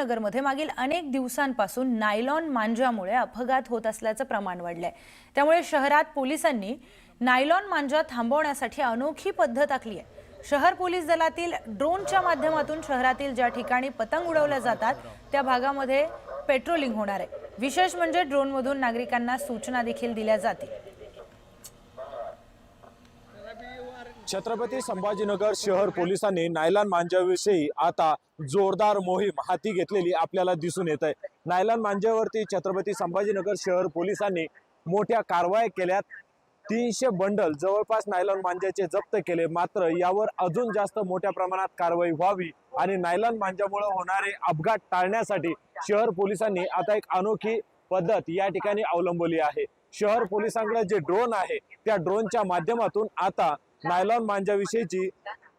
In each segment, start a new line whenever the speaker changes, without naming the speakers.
संभाजीनगरमध्ये मागील अनेक दिवसांपासून नायलॉन मांजामुळे अपघात होत असल्याचं प्रमाण वाढलंय। त्यामुळे शहरात पोलिसांनी नायलॉन मांजा थांबवण्यासाठी अनोखी पद्धत आखली आहे। शहर पोलीस दलातील ड्रोनच्या माध्यमातून शहरातील ज्या ठिकाणी पतंग उडवल्या जातात त्या भागामध्ये पेट्रोलिंग होणार आहे। विशेष म्हणजे ड्रोनमधून नागरिकांना सूचना देखील दिल्या जातील।
छत्रपती संभाजीनगर शहर पोलिसांनी नायलॉन मांजाविषयी आता जोरदार मोहीम हाती घेतलेली आपल्याला दिसून येत आहे। नायलॉन मांजावरती छत्रपती संभाजीनगर शहर पोलिसांनी मोठ्या कारवाया केल्यात। 300 बंडल जवळपास नायलॉन मांजाचे जप्त केले। मात्र यावर अजून जास्त मोठ्या प्रमाणात कारवाई व्हावी आणि नायलॉन मांजामुळे होणारे अपघात टाळण्यासाठी शहर पोलिसांनी आता एक अनोखी पद्धत या ठिकाणी अवलंबली आहे। शहर पोलिसांकडे जे ड्रोन आहे त्या ड्रोनच्या माध्यमातून आता नायलॉन मांजाविषयीची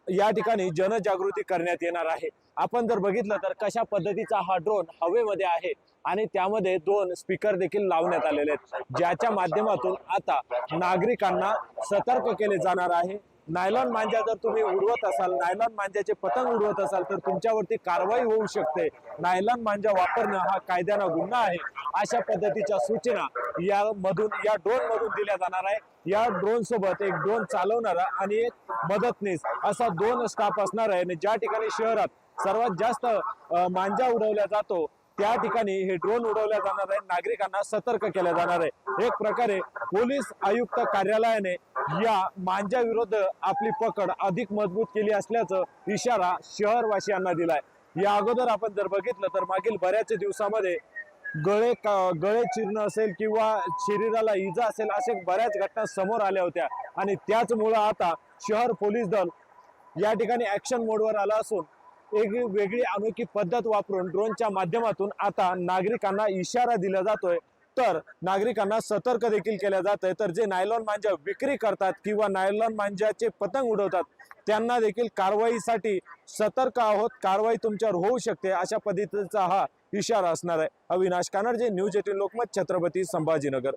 या ठिकाणी जनजागृती करण्यात येणार आहे। आपण जर बघितलं तर कशा पद्धतीचा हा ड्रोन हवेमध्ये आहे आणि त्यामध्ये 2 स्पीकर देखील लावण्यात आलेले आहेत, ज्याच्या माध्यमातून आता नागरिकांना सतर्क केले जाणार आहे। नायलॉन मांजा जर तुम्ही उडवत असाल, नायलॉन मांजाचे पतंग उडवत असाल तर तुमच्यावरती कारवाई होऊ शकते। नायलॉन मांजा वापरणं हा कायद्यानं गुन्हा आहे, अशा पद्धतीच्या सूचना या ड्रोन मधून दिल्या जाणार आहे। या ड्रोन सोबत एक ड्रोन चालवणारा आणि एक मदतनीस असा 2 स्टाफ असणार आहे आणि ज्या ठिकाणी शहरात सर्वात जास्त मांजा उडवला जातो त्या ठिकाणी हे ड्रोन उडवल्या जाणार आहे। नागरिकांना सतर्क केले जाणार आहे। एक प्रकारे पोलीस आयुक्त कार्यालयाने या मांजा विरुद्ध आपली पकड अधिक मजबूत केली असल्याचा इशारा शहरवासियांना दिलाय। या अगोदर आपण जर बघितलं तर मागील बऱ्याच दिवसामध्ये गळे चिरणं असेल किंवा शरीराला इजा असेल अशा बऱ्याच घटना समोर आल्या होत्या आणि त्याचमुळे आता शहर पोलीस दल या ठिकाणी ऍक्शन मोडवर आला असून एक वेगळी अनोखी पद्धत वापरून ड्रोनच्या माध्यमातून आता नागरिकांना इशारा दिला जातोय, तर नागरिकांना सतर्क देखील केल्या जात आहे। तर जे नायलॉन मांजा विक्री करतात किंवा नायलॉन मांजाचे पतंग उडवतात त्यांना देखील कारवाईसाठी सतर्क आहोत, कारवाई तुमच्यावर होऊ शकते अशा पद्धतीचा हा इशारा असणार आहे। अविनाश कानडजे, न्यूज 18 लोकमत, छत्रपती संभाजीनगर।